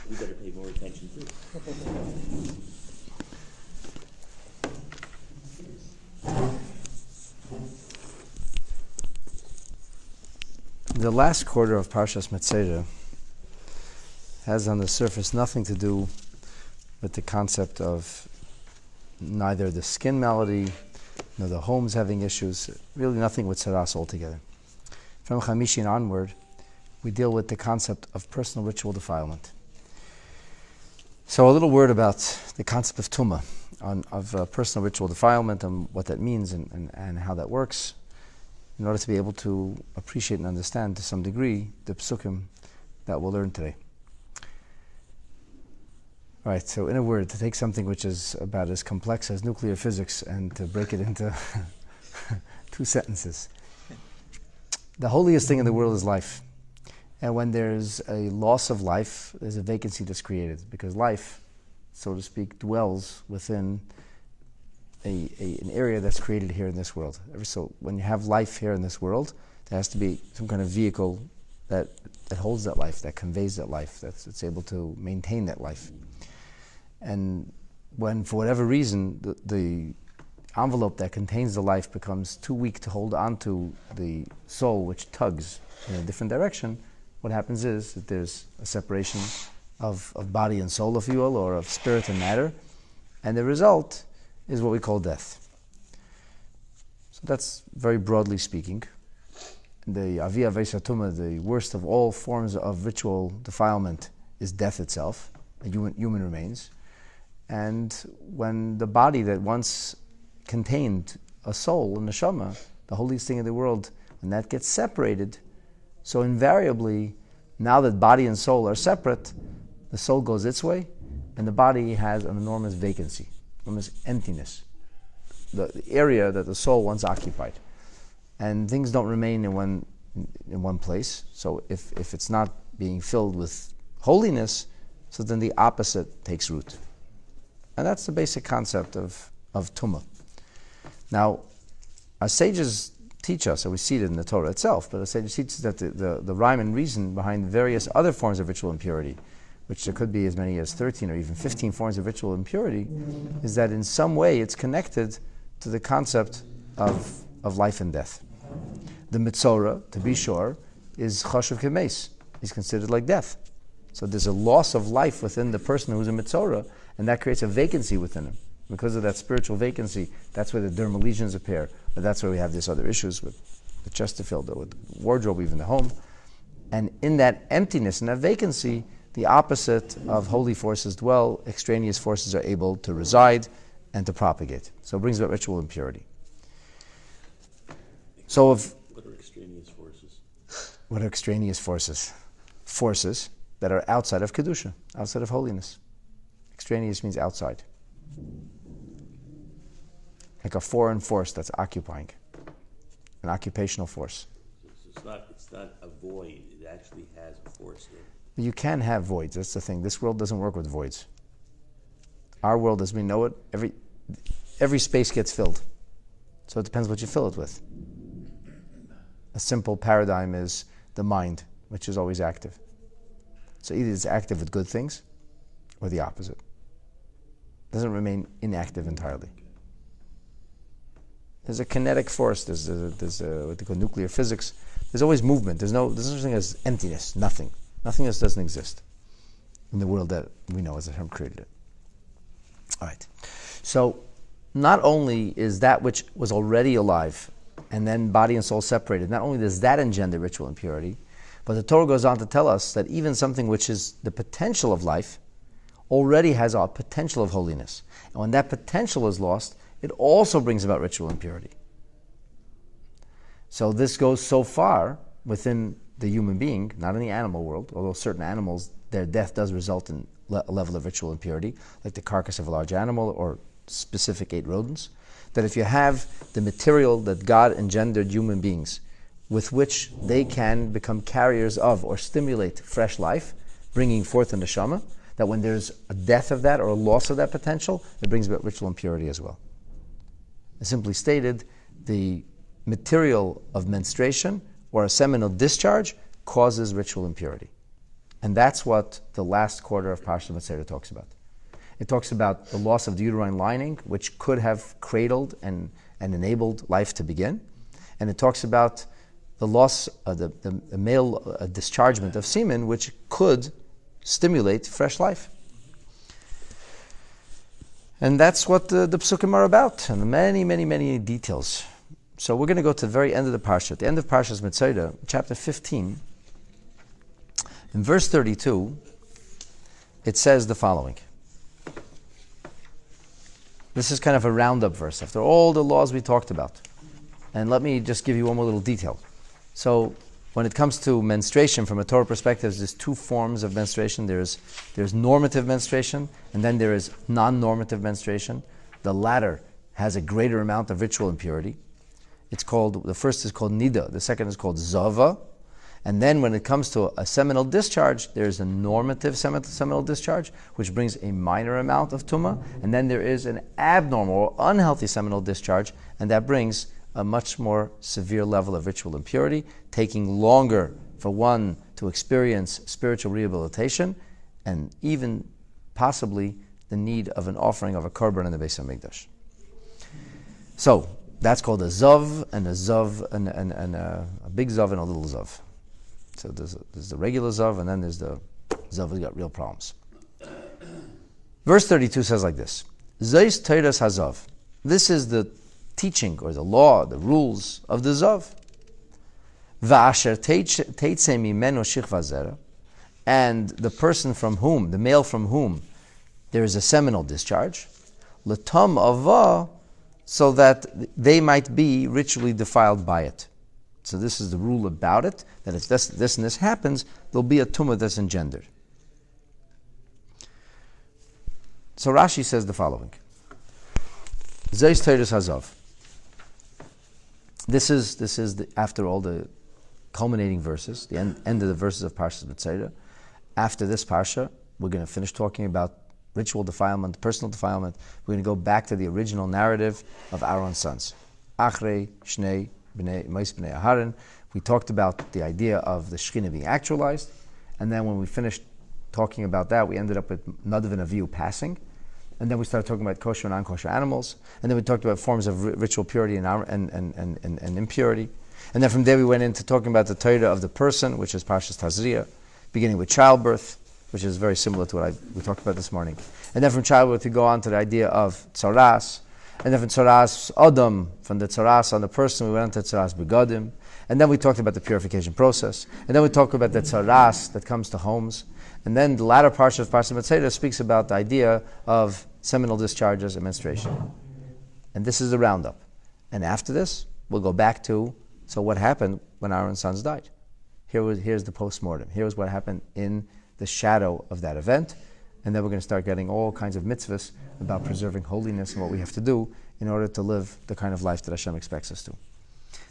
We better pay more attention too. The last quarter of Parshas Metzora has on the surface nothing to do with the concept of neither the skin malady nor the homes having issues, really nothing with Saras altogether. From Chamishi and onward, we deal with the concept of personal ritual defilement. So a little word about the concept of Tumah, of personal ritual defilement and what that means and how that works, in order to be able to appreciate and understand to some degree the psukim that we'll learn today. All right, so in a word, to take something which is about as complex as nuclear physics and to break it into 2 sentences. The holiest thing in the world is life. And when there's a loss of life, there's a vacancy that's created, because life, so to speak, dwells within an area that's created here in this world. So when you have life here in this world, there has to be some kind of vehicle that holds that life, that conveys that life, that's able to maintain that life. And when, for whatever reason, the envelope that contains the life becomes too weak to hold on to the soul, which tugs in a different direction, what happens is that there's a separation of body and soul, if you will, or of spirit and matter, and the result is what we call death. So that's very broadly speaking. The Aviyah Veisatuma, the worst of all forms of ritual defilement, is death itself, human remains. And when the body that once contained a soul, a neshama, the holiest thing in the world, when that gets separated, so invariably, now that body and soul are separate, the soul goes its way, and the body has an enormous vacancy, enormous emptiness, the area that the soul once occupied. And things don't remain in one place. So if it's not being filled with holiness, so then the opposite takes root. And that's the basic concept of Tumah. Now, our sages teach us, and we see it in the Torah itself, but the sages teach us that the rhyme and reason behind various other forms of ritual impurity, which there could be as many as 13 or even 15 forms of ritual impurity, is that in some way it's connected to the concept of life and death. The Metzora, to be sure, is chashuv kemes. He's considered like death. So there's a loss of life within the person who's a Metzora, and that creates a vacancy within him. Because of that spiritual vacancy, that's where the dermal lesions appear, but that's where we have these other issues with the Chesterfield, or with wardrobe, even the home. And in that emptiness, in that vacancy, the opposite of holy forces dwell, extraneous forces are able to reside and to propagate. So it brings about ritual impurity. So what are extraneous forces? What are extraneous forces? Forces that are outside of Kedusha, outside of holiness. Extraneous means outside. Like a foreign force that's occupying, an occupational force. So it's not a void, it actually has a force there. But you can have voids, that's the thing. This world doesn't work with voids. Our world as we know it, every space gets filled. So it depends what you fill it with. A simple paradigm is the mind, which is always active. So either it's active with good things, or the opposite. It doesn't remain inactive entirely. There's a kinetic force, there's what they call nuclear physics. There's always movement. There's no such thing as emptiness, nothing. Nothingness doesn't exist in the world that we know as the Hashem created it. All right. So not only is that which was already alive and then body and soul separated, not only does that engender ritual impurity, but the Torah goes on to tell us that even something which is the potential of life already has a potential of holiness. And when that potential is lost, it also brings about ritual impurity. So this goes so far within the human being, not in the animal world, although certain animals, their death does result in a level of ritual impurity, like the carcass of a large animal or specific 8 rodents, that if you have the material that God engendered human beings, with which they can become carriers of or stimulate fresh life, bringing forth a neshama, that when there's a death of that or a loss of that potential, it brings about ritual impurity as well. Simply stated, the material of menstruation or a seminal discharge causes ritual impurity. And that's what the last quarter of Parshat Metzora talks about. It talks about the loss of the uterine lining, which could have cradled and enabled life to begin. And it talks about the loss of the male dischargement of semen, which could stimulate fresh life. And that's what the Psukim are about, and many, many, many details. So we're going to go to the very end of the Parsha. At the end of Parshat Metzora, chapter 15, in verse 32, it says the following. This is kind of a roundup verse after all the laws we talked about. And let me just give you one more little detail. So when it comes to menstruation, from a Torah perspective, there's two forms of menstruation. There's normative menstruation, and then there is non-normative menstruation. The latter has a greater amount of ritual impurity. The first is called nida, the second is called zava. And then when it comes to a seminal discharge, there is a normative seminal discharge, which brings a minor amount of tumah. And then there is an abnormal or unhealthy seminal discharge, and that brings a much more severe level of ritual impurity, taking longer for one to experience spiritual rehabilitation, and even possibly the need of an offering of a korban in the Beis HaMikdash. So that's called a zav, and a zav, and a big zav and a little zav. So there's the regular zav, and then there's the zav who's got real problems. Verse 32 says like this: Zeis Teiras Hazav. This is the teaching or the law, the rules of the zav. Va'asher teitzei mimeno shichva zera, and the person from whom, the male from whom, there is a seminal discharge, l'tam ava, so that they might be ritually defiled by it. So this is the rule about it, that if this and this happens, there'll be a tumah that's engendered. So Rashi says the following: Zeis Teiras Hazav. This is after all the culminating verses, the end of the verses of Parshas Metzora. After this parsha, we're going to finish talking about ritual defilement, personal defilement. We're going to go back to the original narrative of Aaron's sons. Achrei Shnei Mois Bnei Aharon. We talked about the idea of the Shekhinah being actualized, and then when we finished talking about that, we ended up with Nadav and Avihu passing. And then we started talking about kosher and non-kosher animals. And then we talked about forms of ritual purity and impurity. And then from there we went into talking about the Torah of the person, which is Parshas Tazria, beginning with childbirth, which is very similar to what we talked about this morning. And then from childbirth we go on to the idea of tzaras. And then from tzaras Adam, from the tzaras on the person, we went into tzaras begadim. And then we talked about the purification process. And then we talked about the tzaras that comes to homes. And then the latter part of Parashat Metzora speaks about the idea of seminal discharges and menstruation. And this is the roundup. And after this, we'll go back to, so what happened when Aaron's sons died? Here's the post-mortem. Here's what happened in the shadow of that event. And then we're going to start getting all kinds of mitzvahs about preserving holiness and what we have to do in order to live the kind of life that Hashem expects us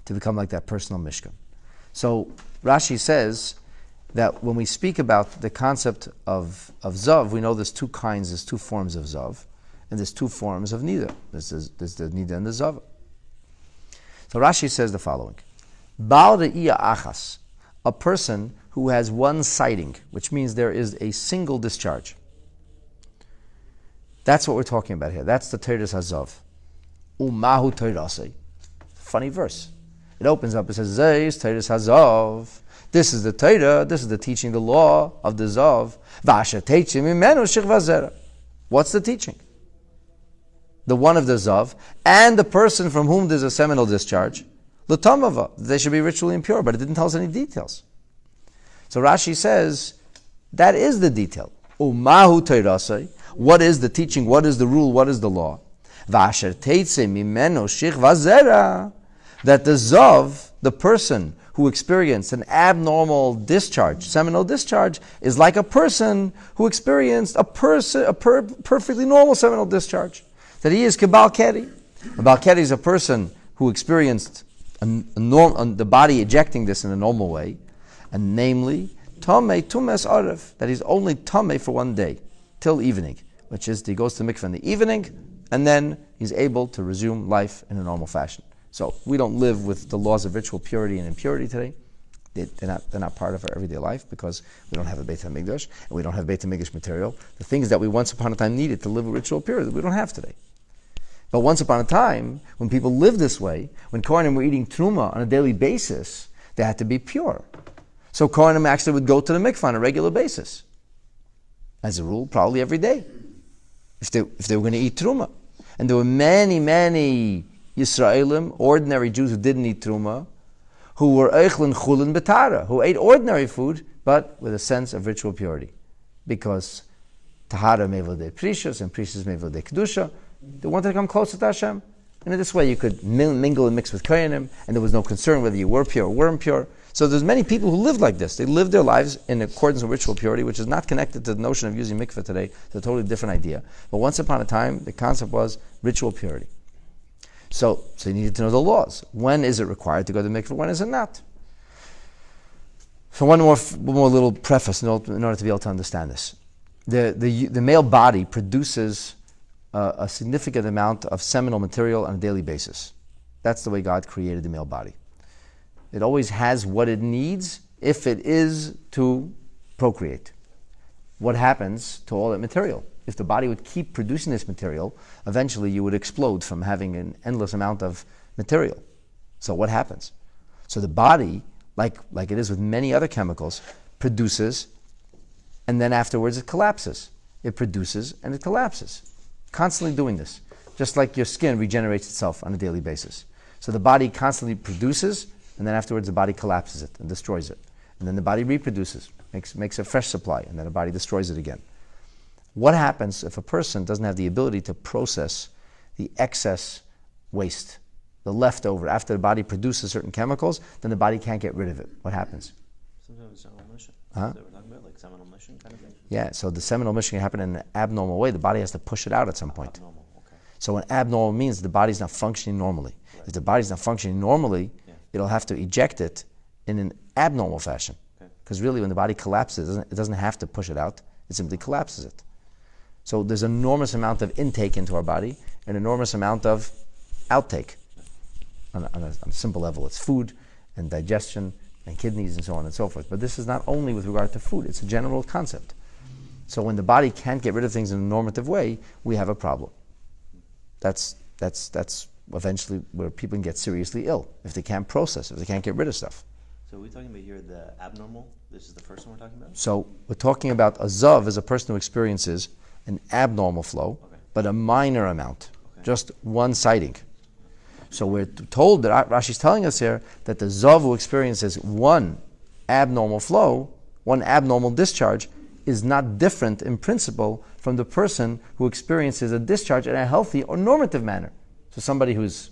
to become like that personal mishkan. So Rashi says that when we speak about the concept of zav, we know there's two forms of zav, and there's two forms of nida. There's the nida and the zav. So Rashi says the following: Baal re'iyah achas, a person who has one sighting, which means there is a single discharge. That's what we're talking about here. That's the Teiras Hazav. Umahu Teirasei. Funny verse. It opens up, it says, Zeis Teiras Hazav. This is the Torah, this is the teaching, the law of the Zav. V'asher teitzei mimeno shichva zera. What's the teaching? The one of the Zav, and the person from whom there's a seminal discharge, l'tamava, they should be ritually impure, but it didn't tell us any details. So Rashi says, that is the detail. Umahu teirasei. What is the teaching? What is the rule? What is the law? V'asher teitzei mimeno shichva zera. That the Zav, the person who experienced an abnormal discharge, seminal discharge, is like a person who experienced a perfectly normal seminal discharge. That he is kebal keri. A bal keri is a person who experienced the body ejecting this in a normal way, and namely, tamei tumes aref, that he's only tamei for one day, till evening, which is he goes to mikveh in the evening, and then he's able to resume life in a normal fashion. So we don't live with the laws of ritual purity and impurity today. They're not part of our everyday life because we don't have a Beit HaMikdash and we don't have Beit HaMikdash material. The things that we once upon a time needed to live a ritual period, we don't have today. But once upon a time, when people lived this way, when Kohanim were eating truma on a daily basis, they had to be pure. So Kohanim actually would go to the mikvah on a regular basis. As a rule, probably every day, if they were going to eat truma. And there were many, many Yisraelim, ordinary Jews who didn't eat truma, who were eichlin chulin betara, who ate ordinary food, but with a sense of ritual purity. Because tahara mevodei precious and precious mevodei kedusha, they wanted to come closer to Hashem. And in this way you could mingle and mix with Kohanim, and there was no concern whether you were pure or weren't pure. So there's many people who lived like this. They lived their lives in accordance with ritual purity, which is not connected to the notion of using mikveh today. It's a totally different idea. But once upon a time, the concept was ritual purity. So you needed to know the laws. When is it required to go to mikveh? When is it not? So one more little preface in order to be able to understand this. The male body produces a significant amount of seminal material on a daily basis. That's the way God created the male body. It always has what it needs if it is to procreate. What happens to all that material? If the body would keep producing this material, eventually you would explode from having an endless amount of material. So what happens? So the body, like it is with many other chemicals, produces and then afterwards it collapses. It produces and it collapses. Constantly doing this. Just like your skin regenerates itself on a daily basis. So the body constantly produces and then afterwards the body collapses it and destroys it. And then the body reproduces, makes a fresh supply, and then the body destroys it again. What happens if a person doesn't have the ability to process the excess waste, the leftover, after the body produces certain chemicals, then the body can't get rid of it? What happens? Sometimes seminal mission. Huh? That we're talking about, like seminal mission kind of thing? Yeah, so the seminal mission can happen in an abnormal way. The body has to push it out at some point. Abnormal, okay. So an abnormal means the body's not functioning normally. Right. If the body's not functioning normally, it'll have to eject it in an abnormal fashion. Because really when the body collapses, it doesn't have to push it out, it simply collapses it. So there's an enormous amount of intake into our body, an enormous amount of outtake. On a simple level, it's food and digestion and kidneys and so on and so forth. But this is not only with regard to food, it's a general concept. So when the body can't get rid of things in a normative way, we have a problem. That's eventually where people can get seriously ill, if they can't process, if they can't get rid of stuff. So are we talking about here the abnormal? This is the first one we're talking about? So we're talking about a zav as a person who experiences an abnormal flow, but a minor amount, just one sighting. So we're told that Rashi's telling us here that the zav who experiences one abnormal flow, one abnormal discharge, is not different in principle from the person who experiences a discharge in a healthy or normative manner. So somebody who's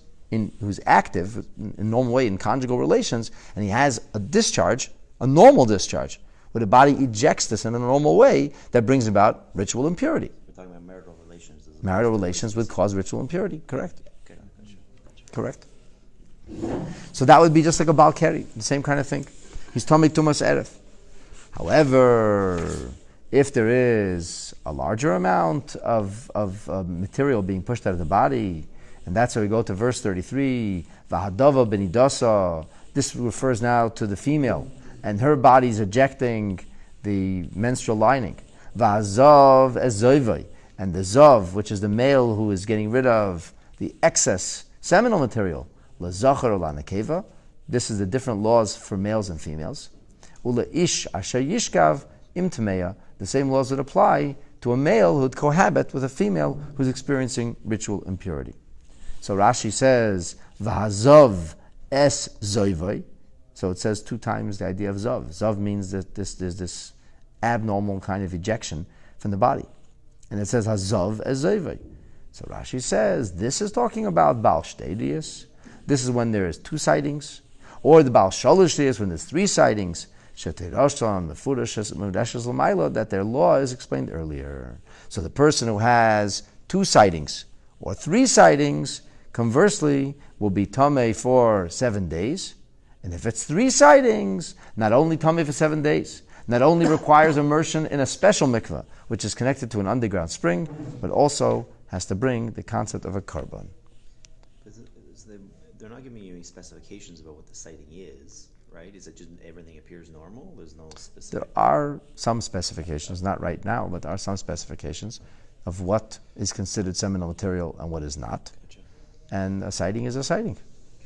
active in a normal way in conjugal relations, and he has a discharge, a normal discharge, where the body ejects this in a normal way that brings about ritual impurity. We're talking about marital relations. Marital relations would cause ritual impurity, correct? Okay. Correct. So that would be just like a Baal Keri, the same kind of thing. He's Tomei Tumas Erev. However, if there is a larger amount of material being pushed out of the body, and that's where we go to verse 33, Vahadava benidasa. This refers now to the female, and her body's ejecting the menstrual lining. Vahazav ezoivai, and the zav, which is the male who is getting rid of the excess seminal material, lazachar or lanakeva. This is the different laws for males and females. Ula ish asher yishkav imtameya. The same laws would apply to a male who would cohabit with a female who's experiencing ritual impurity. So Rashi says, V'hazav es zoivai. So it says two times the idea of zav. Zav means that there's this abnormal kind of ejection from the body. And it says hazav es zoivai. So Rashi says, this is talking about Baal Shtei. This is when there is two sightings. Or the Baal Shalosh Diyos, when there's three sightings. That their law is explained earlier. So the person who has two sightings or three sightings, conversely, will be tamei for 7 days. And if it's three sightings, not only tamei for 7 days, not only requires immersion in a special mikveh, which is connected to an underground spring, but also has to bring the concept of a korban. They're not giving you any specifications about what the sighting is, right? Is it just everything appears normal? There's no There specific. are some specifications, not right now, but there are some specifications of what is considered seminal material and what is not. Gotcha. And a sighting is a sighting,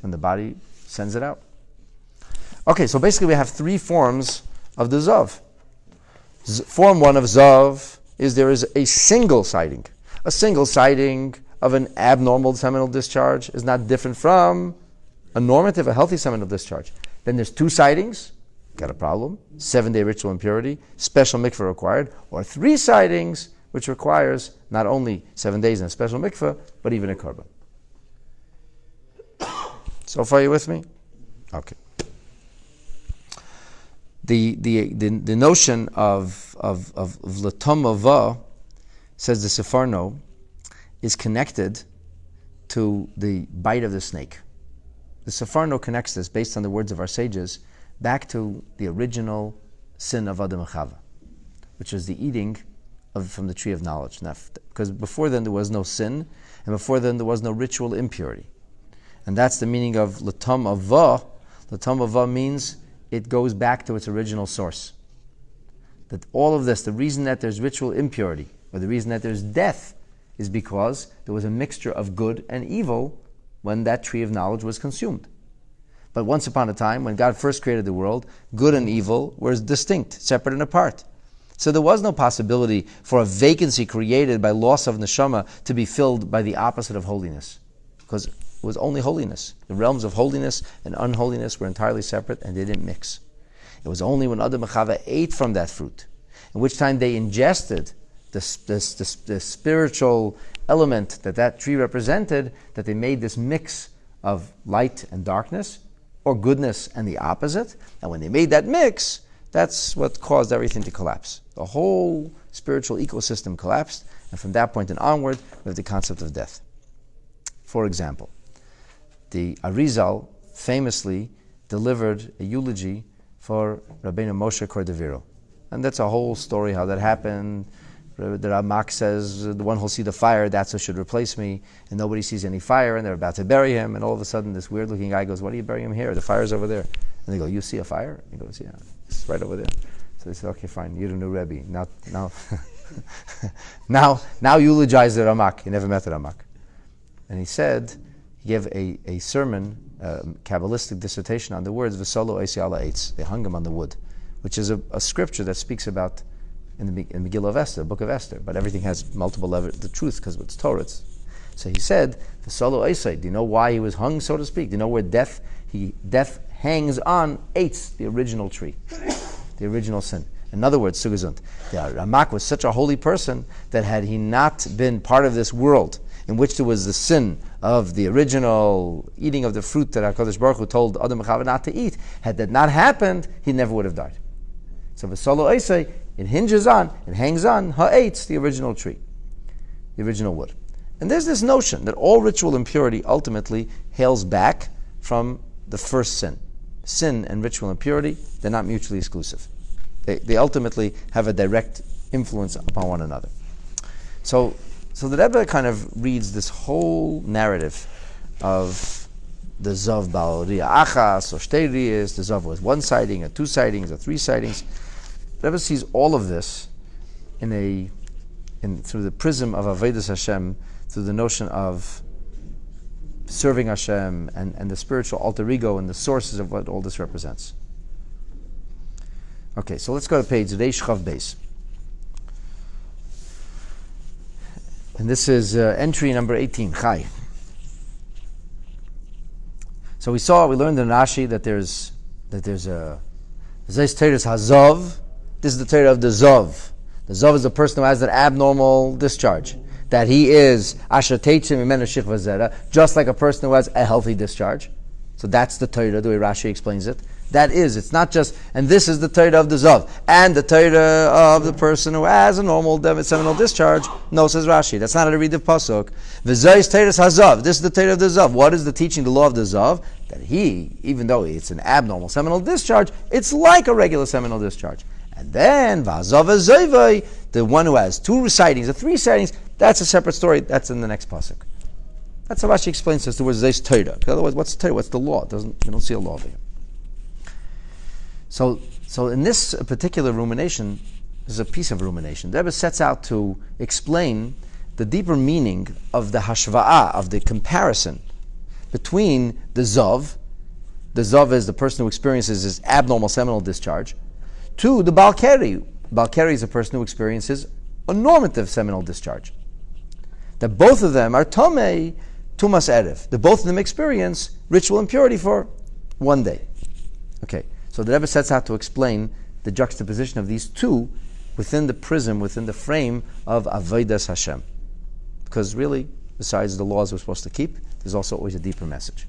and the body sends it out. Okay, so basically we have three forms of the Zav. Form one of Zav is there is a single sighting. A single sighting of an abnormal seminal discharge is not different from a normative, a healthy seminal discharge. Then there's two sightings, got a problem, 7-day ritual impurity, special mikveh required, or three sightings, which requires not only 7 days in a special mikveh, but even a korban. So far, you with me? Okay. The notion of Latomava, says the Sefarno, is connected to the bite of the snake. The Sefarno connects this, based on the words of our sages, back to the original sin of Adam and Chava, which is the eating from the tree of knowledge. Because before then there was no sin, and before then there was no ritual impurity. And that's the meaning of Latam Ava. Latam Ava means it goes back to its original source. That all of this, the reason that there's ritual impurity, or the reason that there's death, is because there was a mixture of good and evil when that tree of knowledge was consumed. But once upon a time, when God first created the world, good and evil were distinct, separate and apart. So there was no possibility for a vacancy created by loss of neshama to be filled by the opposite of holiness, because it was only holiness. The realms of holiness and unholiness were entirely separate, and they didn't mix. It was only when Adam and Chava ate from that fruit, in which time they ingested the spiritual element that tree represented, that they made this mix of light and darkness, or goodness and the opposite. And when they made that mix, that's what caused everything to collapse. The whole spiritual ecosystem collapsed, and from that point and onward, we have the concept of death. For example, the Arizal famously delivered a eulogy for Rabbeinu Moshe Cordovero. And that's a whole story how that happened. The Ramak says, the one who'll see the fire, that's who should replace me. And nobody sees any fire, and they're about to bury him. And all of a sudden, this weird-looking guy goes, "What are you burying him here? The fire's over there." And they go, "You see a fire?" And he goes, "Yeah, it's right over there." So they said, "Okay, fine, you're the new Rebbe. Now eulogize the Ramak." He never met the Ramak. And he said, he gave a sermon, Kabbalistic dissertation on the words, V'solo eisi ala eitz. They hung him on the wood, which is a scripture that speaks about in the Megillah of Esther, Book of Esther, but everything has multiple levels, the truth, because it's Torah. So he said, V'solo eisi. Do you know why he was hung, so to speak? Do you know where death hangs on eitz, the original tree, the original sin? In other words, Sugazund, the Ramak was such a holy person that had he not been part of this world in which there was the sin of the original eating of the fruit that HaKadosh Baruch Hu told Adam and Chava not to eat, had that not happened, he never would have died. So V'solo eisei, it hangs on ha'etz, the original tree, the original wood. And there's this notion that all ritual impurity ultimately hails back from the first sin. Sin and ritual impurity, they're not mutually exclusive. They ultimately have a direct influence upon one another. So the Rebbe kind of reads this whole narrative of the Zav Baal Riyah Achas, or Shtei Riyas, the Zav was one sighting, or two sightings, or three sightings. The Rebbe sees all of this through the prism of Avodas Hashem, through the notion of serving Hashem and the spiritual alter ego and the sources of what all this represents. Okay, so let's go to page Reish Chav Beis. And this is entry number 18, Chai. So we learned in Rashi that there's a Zeis Teres Hazav. This is the Torah of the Zav. The Zav is the person who has an abnormal discharge. That he is Asher Teitzim Mimenu Shichva Zera, just like a person who has a healthy discharge. So that's the Torah, the way Rashi explains it. It's not just, and this is the Torah of the Zav, and the Torah of the person who has a normal seminal discharge. No, says Rashi. That's not how to read the Pasuk. V'zayis Torah Hazav. This is the Torah of the Zav. What is the teaching, the law of the Zav? That he, even though it's an abnormal seminal discharge, it's like a regular seminal discharge. And then, V'azav Azayvai, the one who has two sightings or three sightings, that's a separate story. That's in the next Pasuk. That's how Rashi explains this. The word Zayis Torah. Otherwise, what's Torah? What's the law? We don't see a law there. So in this particular rumination, this is a piece of rumination. The Rebbe sets out to explain the deeper meaning of the hashva'ah, of the comparison between the Zov. The Zov is the person who experiences his abnormal seminal discharge, to the Balkari. Balkari is a person who experiences a normative seminal discharge. That both of them are Tomei Tumas Erev. That both of them experience ritual impurity for one day. Okay, so the Rebbe sets out to explain the juxtaposition of these two within the prism, within the frame of Avodas Hashem. Because really, besides the laws we're supposed to keep, there's also always a deeper message.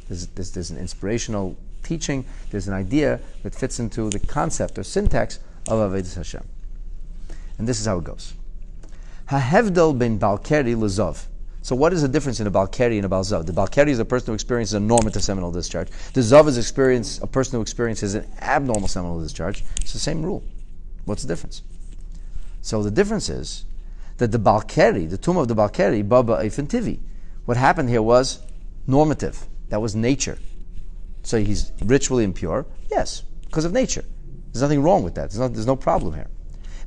There's an inspirational teaching, there's an idea that fits into the concept or syntax of Avodas Hashem. And this is how it goes. Hahevdel ben Balkari lezov. So what is the difference in a Balkari and a Balzav? The Balkari is a person who experiences a normative seminal discharge. The Zav is a person who experiences an abnormal seminal discharge. It's the same rule. What's the difference? So the difference is that the Balkari, the tomb of the Balkari, Baba Eifin Tivi, what happened here was normative. That was nature. So he's ritually impure? Yes, because of nature. There's nothing wrong with that. There's no problem here.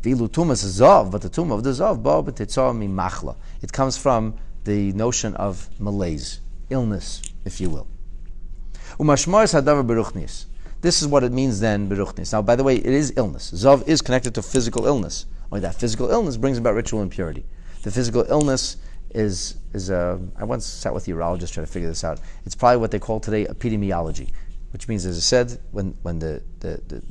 V'ilu tumas zav, but the tomb of the zav, Baba Tetzah mimachla. It comes from the notion of malaise, illness, if you will. Umashmois hadavar beruchnis. This is what it means then, beruchnis. Now, by the way, it is illness. Zav is connected to physical illness. Only that physical illness brings about ritual impurity. The physical illness is I once sat with a urologist trying to figure this out. It's probably what they call today epidemiology, which means, as I said, when the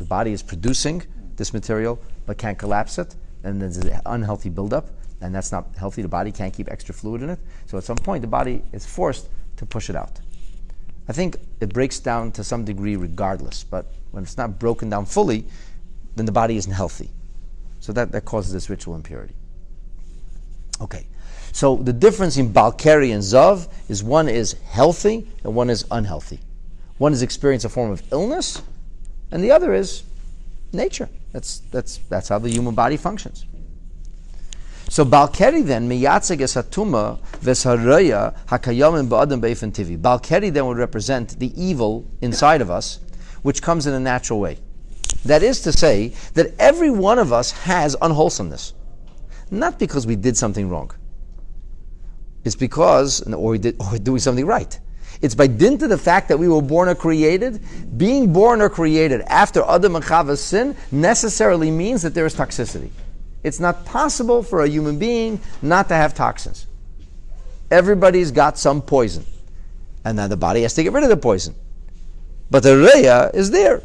body is producing this material but can't collapse it, and there's an unhealthy buildup, and that's not healthy. The body can't keep extra fluid in it. So at some point, the body is forced to push it out. I think it breaks down to some degree regardless, but when it's not broken down fully, then the body isn't healthy. So that causes this ritual impurity. Okay, so the difference in Balkari and Zav is one is healthy and one is unhealthy. One is experiencing a form of illness, and the other is nature. That's how the human body functions. So Balkari then miyatzeg es hatuma v'sharaya hakayamim ba'adam be'efen tivi. Balkari then would represent the evil inside of us, which comes in a natural way. That is to say that every one of us has unwholesomeness, not because we did something wrong. It's because, or we're doing something right. It's by dint of the fact that we were born or created. Being born or created after Adam and Chava's sin necessarily means that there is toxicity. It's not possible for a human being not to have toxins. Everybody's got some poison. And now the body has to get rid of the poison. But the Reya is there.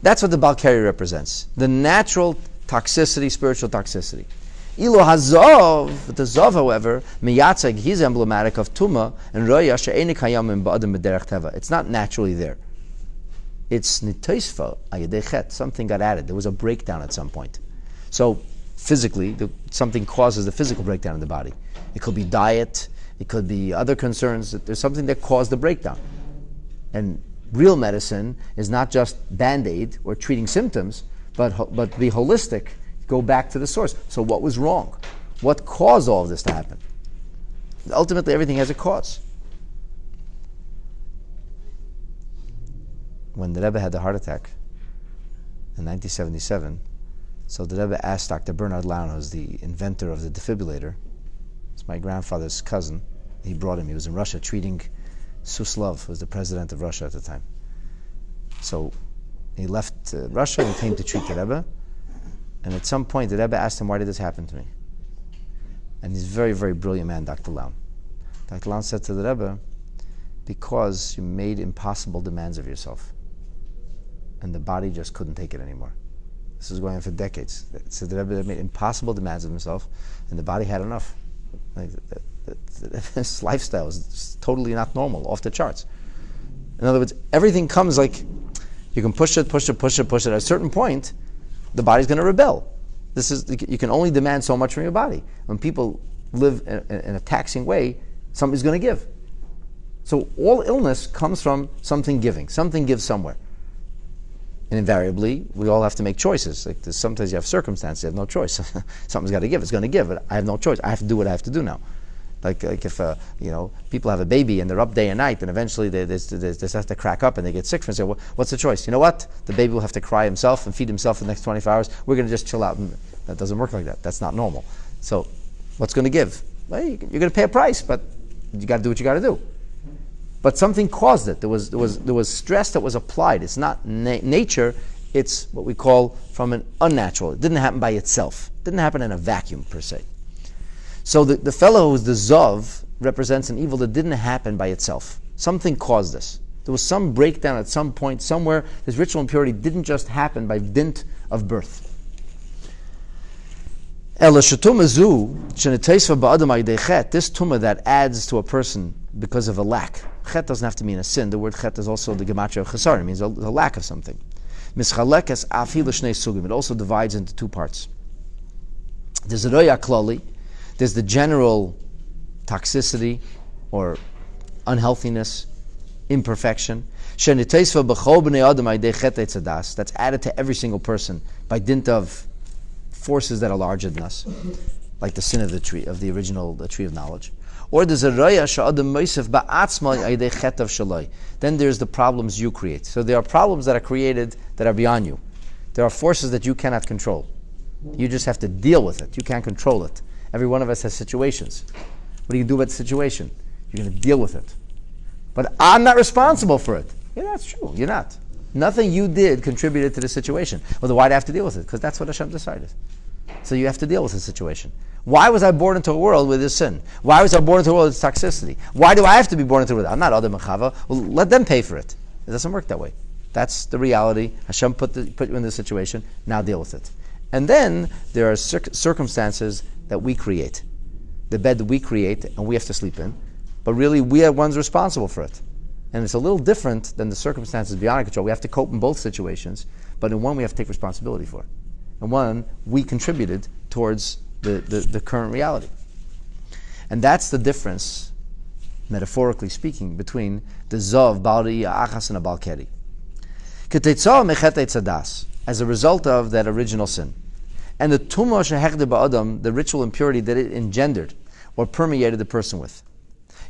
That's what the Balkari represents. The natural toxicity, spiritual toxicity. Ilo Hazov, the Zav, however, Miyatzeg, he's emblematic of Tuma and Reya she'enik hayamim ba'adam b'derech teva. It's not naturally there. It's nitoisfa ayedei chet. Something got added. There was a breakdown at some point. So physically, something causes the physical breakdown in the body. It could be diet, it could be other concerns. There's something that caused the breakdown. And real medicine is not just Band-Aid or treating symptoms, but be holistic, go back to the source. So what was wrong? What caused all of this to happen? Ultimately, everything has a cause. When the Rebbe had the heart attack in 1977, so the Rebbe asked Dr. Bernard Laun, who's the inventor of the defibrillator. It's my grandfather's cousin. He brought him. He was in Russia treating Suslov, who was the president of Russia at the time. So he left Russia and came to treat the Rebbe. And at some point, the Rebbe asked him, why did this happen to me? And he's a very, very brilliant man, Dr. Laun. Dr. Laun said to the Rebbe, because you made impossible demands of yourself. And the body just couldn't take it anymore. This was going on for decades. So the Rebbe made impossible demands of himself, and the body had enough. This lifestyle is totally not normal, off the charts. In other words, everything comes like, you can push it. At a certain point, the body's going to rebel. You can only demand so much from your body. When people live in a taxing way, something's going to give. So all illness comes from something giving. Something gives somewhere. And invariably, we all have to make choices. Like sometimes you have circumstances, you have no choice. Something's got to give. It's going to give. I have no choice. I have to do what I have to do now. Like if people have a baby and they're up day and night, and eventually they have to crack up and they get sick from it. So what's the choice? You know what? The baby will have to cry himself and feed himself for the next 24 hours. We're going to just chill out. And that doesn't work like that. That's not normal. So what's going to give? Well, you're going to pay a price, but you got to do what you got to do. But something caused it. There was stress that was applied. It's not nature. It's what we call from an unnatural. It didn't happen by itself. It didn't happen in a vacuum per se. So the fellow who's the Zav represents an evil that didn't happen by itself. Something caused this. There was some breakdown at some point, somewhere. This ritual impurity didn't just happen by dint of birth. This tumah that adds to a person because of a lack. Chet doesn't have to mean a sin. The word chet is also the gematria of chesar. It means a lack of something. It also divides into two parts. There's a roya klali. There's the general toxicity or unhealthiness, imperfection. That's added to every single person by dint of forces that are larger than us, like the sin of the tree, of the original tree of knowledge. Or there's a raya sha'adam meisef ba'atzma aydei chet of shaloi. Then there's the problems you create. So there are problems that are created that are beyond you. There are forces that you cannot control. You just have to deal with it. You can't control it. Every one of us has situations. What do you do about the situation? You're going to deal with it. But I'm not responsible for it. Yeah, that's true. You're not. Nothing you did contributed to the situation. Well, then why do I have to deal with it? Because that's what Hashem decided. So you have to deal with the situation. Why was I born into a world with this sin? Why was I born into a world with this toxicity? Why do I have to be born into a world? I'm not Adam and Chava. Well, let them pay for it. It doesn't work that way. That's the reality. Hashem put you in this situation. Now deal with it. And then there are circumstances that we create. The bed that we create and we have to sleep in. But really, we are ones responsible for it. And it's a little different than the circumstances beyond our control. We have to cope in both situations, but in one we have to take responsibility for. In one, we contributed towards the current reality. And that's the difference, metaphorically speaking, between the Zav, Baal Re'iyah, Achas, and a Baal Keri. As a result of that original sin. And the tumah shehechde ba'adam, the ritual impurity that it engendered or permeated the person with.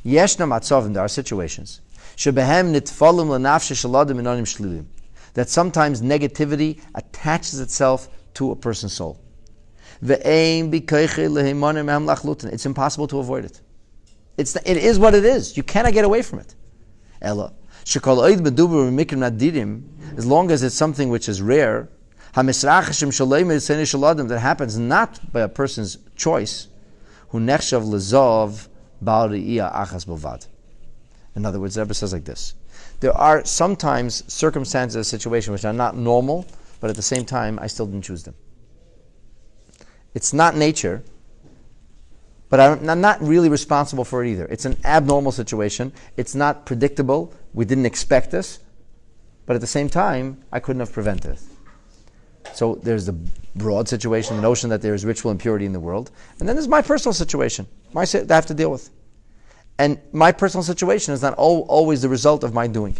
Yeshna matzavim, there are situations. Shebehem nitfalim lenafshe shaladim inonim shlilim. That sometimes negativity attaches itself to a person's soul. Ve'ein b'keiche lehimanim mehem lachlutin. It's impossible to avoid it. It is what it is. You cannot get away from it. Ella. Shekol oid meduber mikrim nadirim. As long as it's something which is rare, that happens not by a person's choice, who nechshav lezav Baal Re'iyah achas bovad. In other words, the Rebbe says like this: there are sometimes circumstances of a situation which are not normal, but at the same time, I still didn't choose them. It's not nature, but I'm not really responsible for it either. It's an abnormal situation. It's not predictable. We didn't expect this, but at the same time, I couldn't have prevented it. So there's the broad situation, the notion that there is ritual impurity in the world. And then there's my personal situation, that I have to deal with. And my personal situation is not always the result of my doing.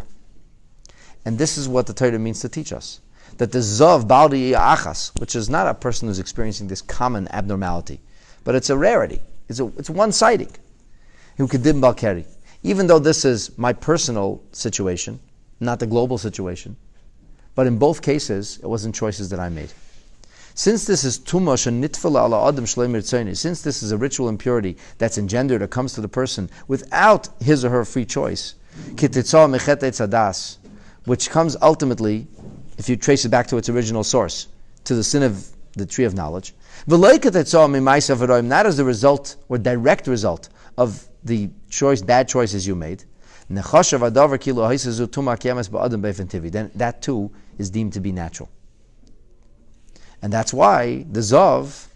And this is what the Torah means to teach us. That the Zav, Baal Re'iyah Achas, which is not a person who's experiencing this common abnormality, but it's a rarity. It's one-siding. Who Kedim Baal Keri. Even though this is my personal situation, not the global situation, but in both cases, it wasn't choices that I made. Since this is tumash and nitfala ala adam shleimir tzayni, since this is a ritual impurity that's engendered or comes to the person without his or her free choice, kititzah mechet tzadas, which comes ultimately, if you trace it back to its original source, to the sin of the tree of knowledge, not as the result or direct result of the bad choices you made, then that too is deemed to be natural. And that's why the Zav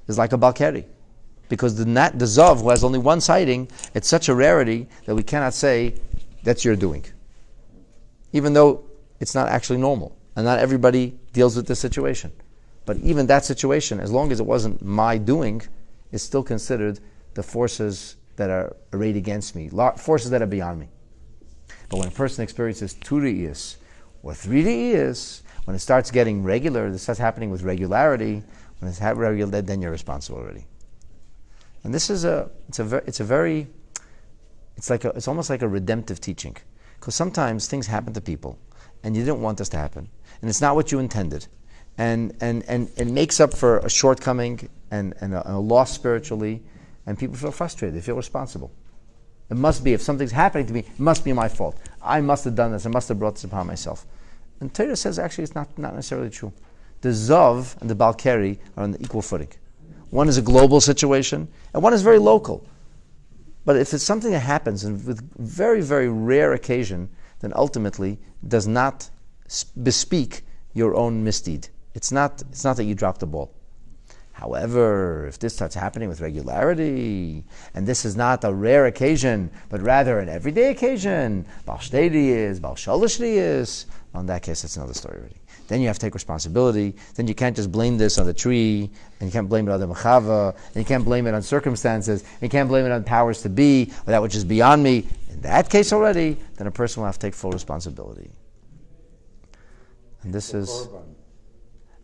is like a Baal Keri. Because the Zav, who has only one sighting, it's such a rarity that we cannot say, that's your doing. Even though it's not actually normal. And not everybody deals with this situation. But even that situation, as long as it wasn't my doing, is still considered the forces that are arrayed against me, forces that are beyond me. But when a person experiences 2 re'iyos or 3 re'iyos, when it starts getting regular, this starts happening with regularity, when it's regular, then you're responsible already. And this is it's almost like a redemptive teaching, because sometimes things happen to people, and you didn't want this to happen, and it's not what you intended, and it makes up for a shortcoming and a loss spiritually, and people feel frustrated. They feel responsible. It must be, if something's happening to me, it must be my fault. I must have done this. I must have brought this upon myself. And Torah says actually it's not necessarily true. The Zav and the Balkari are on the equal footing. One is a global situation, and one is very local. But if it's something that happens, and with very, very rare occasion, then ultimately does not bespeak your own misdeed. It's not that you dropped the ball. However, if this starts happening with regularity, and this is not a rare occasion, but rather an everyday occasion, Baal Shtei is, Baal Shalosh is, well, in that case, it's another story already. Then you have to take responsibility. Then you can't just blame this on the tree, and you can't blame it on the Mechava, and you can't blame it on circumstances, and you can't blame it on powers to be, or that which is beyond me. In that case already, then a person will have to take full responsibility. And this is...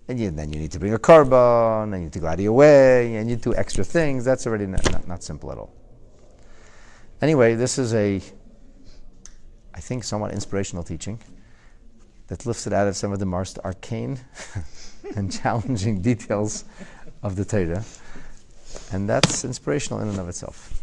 And then you need to bring a korban, and you need to go out of your way, and you do extra things. That's already not simple at all. Anyway, this is I think, somewhat inspirational teaching that lifts it out of some of the most arcane and challenging details of the Torah. And that's inspirational in and of itself.